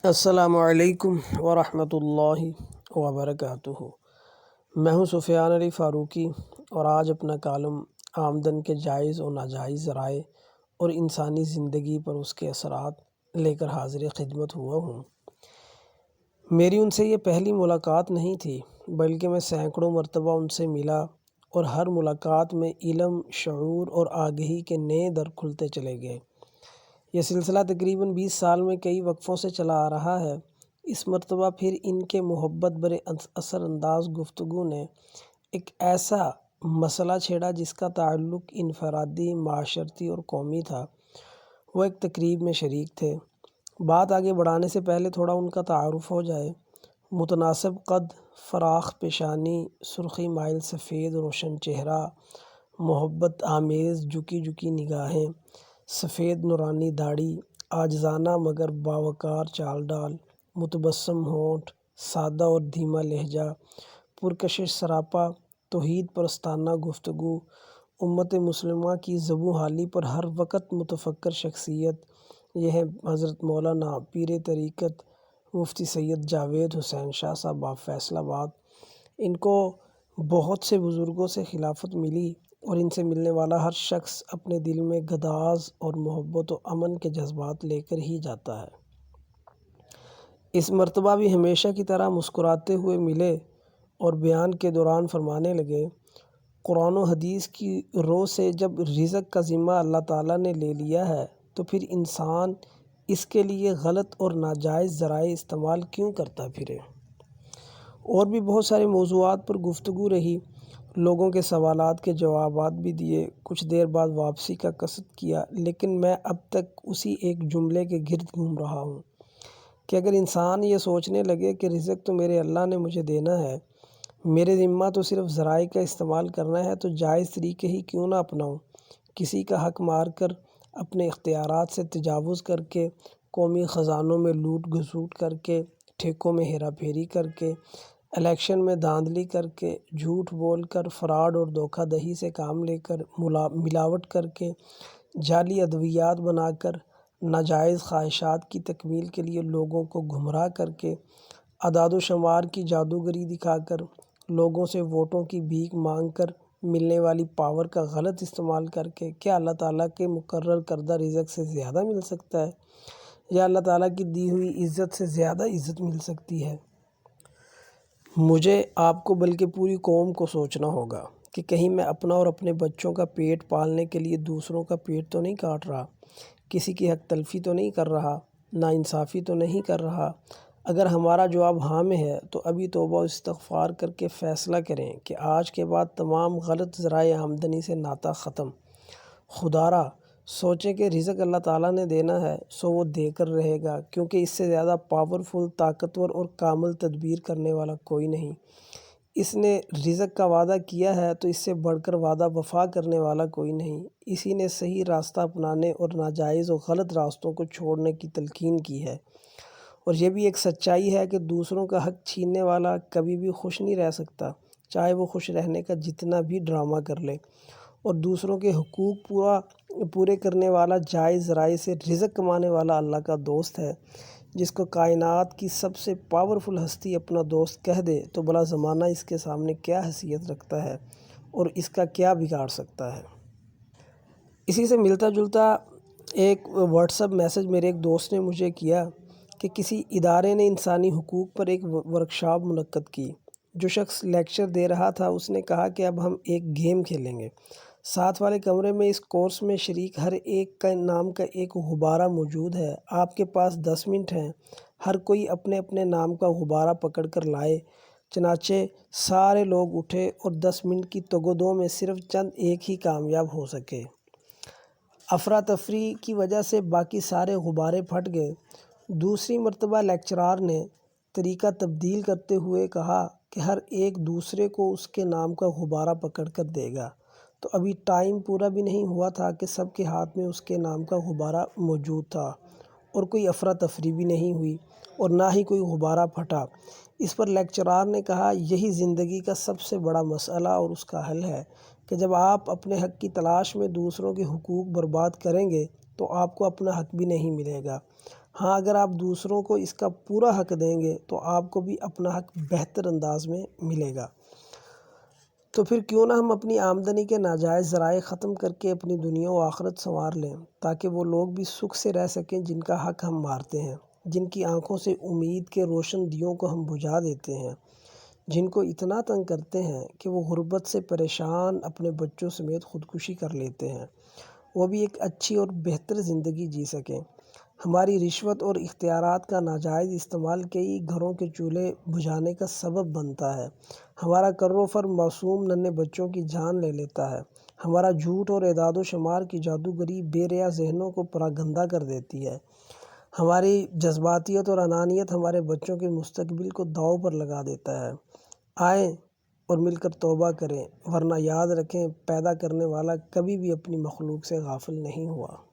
السلام علیکم ورحمۃ اللہ وبرکاتہ۔ میں ہوں سفیان علی فاروقی اور آج اپنا کالم آمدن کے جائز و ناجائز ذرائع اور انسانی زندگی پر اس کے اثرات لے کر حاضر خدمت ہوا ہوں۔ میری ان سے یہ پہلی ملاقات نہیں تھی، بلکہ میں سینکڑوں مرتبہ ان سے ملا اور ہر ملاقات میں علم، شعور اور آگہی کے نئے در کھلتے چلے گئے۔ یہ سلسلہ تقریباً 20 سال میں کئی وقفوں سے چلا آ رہا ہے۔ اس مرتبہ پھر ان کے محبت بھرے اثر انداز گفتگو نے ایک ایسا مسئلہ چھیڑا جس کا تعلق انفرادی، معاشرتی اور قومی تھا۔ وہ ایک تقریب میں شریک تھے۔ بات آگے بڑھانے سے پہلے تھوڑا ان کا تعارف ہو جائے۔ متناسب قد، فراخ پیشانی، سرخی مائل سفید روشن چہرہ، محبت آمیز جھکی جھکی نگاہیں، سفید نورانی داڑھی، عاجزانہ مگر باوقار چال ڈال، متبسم ہونٹ، سادہ اور دھیما لہجہ، پرکشش سراپا، توحید پرستانہ گفتگو، امت مسلمہ کی زبوں حالی پر ہر وقت متفکر شخصیت، یہ ہے حضرت مولانا پیر طریقت مفتی سید جاوید حسین شاہ صاحب فیصل آباد۔ ان کو بہت سے بزرگوں سے خلافت ملی اور ان سے ملنے والا ہر شخص اپنے دل میں گداز اور محبت و امن کے جذبات لے کر ہی جاتا ہے۔ اس مرتبہ بھی ہمیشہ کی طرح مسکراتے ہوئے ملے اور بیان کے دوران فرمانے لگے، قرآن و حدیث کی رو سے جب رزق کا ذمہ اللہ تعالیٰ نے لے لیا ہے تو پھر انسان اس کے لیے غلط اور ناجائز ذرائع استعمال کیوں کرتا پھرے؟ اور بھی بہت سارے موضوعات پر گفتگو رہی، لوگوں کے سوالات کے جوابات بھی دیے، کچھ دیر بعد واپسی کا قصد کیا، لیکن میں اب تک اسی ایک جملے کے گرد گھوم رہا ہوں کہ اگر انسان یہ سوچنے لگے کہ رزق تو میرے اللہ نے مجھے دینا ہے، میرے ذمہ تو صرف ذرائع کا استعمال کرنا ہے، تو جائز طریقے ہی کیوں نہ اپناؤں؟ کسی کا حق مار کر، اپنے اختیارات سے تجاوز کر کے، قومی خزانوں میں لوٹ گھسوٹ کر کے، ٹھیکوں میں ہیرا پھیری کر کے، الیکشن میں دھاندلی کر کے، جھوٹ بول کر، فراڈ اور دھوکہ دہی سے کام لے کر، ملاوٹ کر کے، جعلی ادویات بنا کر، ناجائز خواہشات کی تکمیل کے لیے لوگوں کو گمراہ کر کے، اعداد و شمار کی جادوگری دکھا کر، لوگوں سے ووٹوں کی بھیک مانگ کر، ملنے والی پاور کا غلط استعمال کر کے، کیا اللہ تعالیٰ کے مقرر کردہ رزق سے زیادہ مل سکتا ہے یا اللہ تعالیٰ کی دی ہوئی عزت سے زیادہ عزت مل سکتی ہے؟ مجھے، آپ کو، بلکہ پوری قوم کو سوچنا ہوگا کہ کہیں میں اپنا اور اپنے بچوں کا پیٹ پالنے کے لیے دوسروں کا پیٹ تو نہیں کاٹ رہا، کسی کی حق تلفی تو نہیں کر رہا، ناانصافی تو نہیں کر رہا۔ اگر ہمارا جواب ہاں میں ہے تو ابھی توبہ و استغفار کر کے فیصلہ کریں کہ آج کے بعد تمام غلط ذرائع آمدنی سے ناطہ ختم۔ خدارا سوچیں کہ رزق اللہ تعالیٰ نے دینا ہے سو وہ دے کر رہے گا، کیونکہ اس سے زیادہ پاورفل، طاقتور اور کامل تدبیر کرنے والا کوئی نہیں۔ اس نے رزق کا وعدہ کیا ہے تو اس سے بڑھ کر وعدہ وفا کرنے والا کوئی نہیں۔ اسی نے صحیح راستہ اپنانے اور ناجائز و غلط راستوں کو چھوڑنے کی تلقین کی ہے۔ اور یہ بھی ایک سچائی ہے کہ دوسروں کا حق چھیننے والا کبھی بھی خوش نہیں رہ سکتا، چاہے وہ خوش رہنے کا جتنا بھی ڈرامہ کر لے۔ اور دوسروں کے حقوق پورے کرنے والا، جائز ذرائع سے رزق کمانے والا اللہ کا دوست ہے، جس کو کائنات کی سب سے پاورفل ہستی اپنا دوست کہہ دے تو بھلا زمانہ اس کے سامنے کیا حیثیت رکھتا ہے اور اس کا کیا بگاڑ سکتا ہے؟ اسی سے ملتا جلتا ایک واٹس ایپ میسج میرے ایک دوست نے مجھے کیا کہ کسی ادارے نے انسانی حقوق پر ایک ورکشاپ منعقد کی۔ جو شخص لیکچر دے رہا تھا اس نے کہا کہ اب ہم ایک گیم کھیلیں گے۔ ساتھ والے کمرے میں اس کورس میں شریک ہر ایک کا نام کا ایک غبارہ موجود ہے۔ آپ کے پاس 10 منٹ ہیں، ہر کوئی اپنے اپنے نام کا غبارہ پکڑ کر لائے۔ چنانچہ سارے لوگ اٹھے اور 10 منٹ کی تگ و دو میں صرف چند ایک ہی کامیاب ہو سکے۔ افراتفری کی وجہ سے باقی سارے غبارے پھٹ گئے۔ دوسری مرتبہ لیکچرار نے طریقہ تبدیل کرتے ہوئے کہا کہ ہر ایک دوسرے کو اس کے نام کا غبارہ پکڑ کر دے گا۔ تو ابھی ٹائم پورا بھی نہیں ہوا تھا کہ سب کے ہاتھ میں اس کے نام کا غبارہ موجود تھا اور کوئی افراتفری بھی نہیں ہوئی اور نہ ہی کوئی غبارہ پھٹا۔ اس پر لیکچرار نے کہا، یہی زندگی کا سب سے بڑا مسئلہ اور اس کا حل ہے کہ جب آپ اپنے حق کی تلاش میں دوسروں کے حقوق برباد کریں گے تو آپ کو اپنا حق بھی نہیں ملے گا۔ ہاں، اگر آپ دوسروں کو اس کا پورا حق دیں گے تو آپ کو بھی اپنا حق بہتر انداز میں ملے گا۔ تو پھر کیوں نہ ہم اپنی آمدنی کے ناجائز ذرائع ختم کر کے اپنی دنیا و آخرت سنوار لیں، تاکہ وہ لوگ بھی سکھ سے رہ سکیں جن کا حق ہم مارتے ہیں، جن کی آنکھوں سے امید کے روشن دیوں کو ہم بجھا دیتے ہیں، جن کو اتنا تنگ کرتے ہیں کہ وہ غربت سے پریشان اپنے بچوں سمیت خودکشی کر لیتے ہیں، وہ بھی ایک اچھی اور بہتر زندگی جی سکیں۔ ہماری رشوت اور اختیارات کا ناجائز استعمال کئی گھروں کے چولہے بجھانے کا سبب بنتا ہے۔ ہمارا کر و فر معصوم ننھے بچوں کی جان لے لیتا ہے۔ ہمارا جھوٹ اور اعداد و شمار کی جادوگری بے ریا ذہنوں کو پراگندہ کر دیتی ہے۔ ہماری جذباتیت اور انانیت ہمارے بچوں کے مستقبل کو داؤ پر لگا دیتا ہے۔ آئیں اور مل کر توبہ کریں، ورنہ یاد رکھیں پیدا کرنے والا کبھی بھی اپنی مخلوق سے غافل نہیں ہوا۔